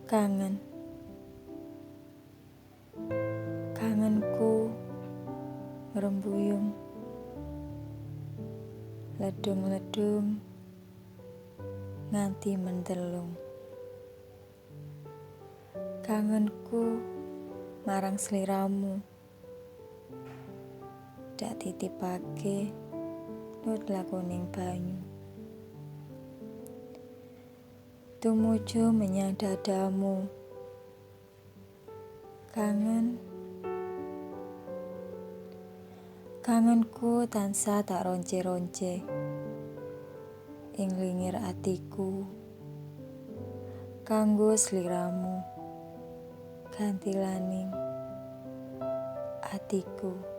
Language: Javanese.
Kangen. Kangenku ngrembuyung, ledung-ledung nganti mendelung. Kangenku marang sliramu, dak titipake nut lakuning banyu. Tumuju menyang dadamu. Kangenku tansah tak ronce-ronce ing lingir atiku, kanggo sliramu ganti laning atiku.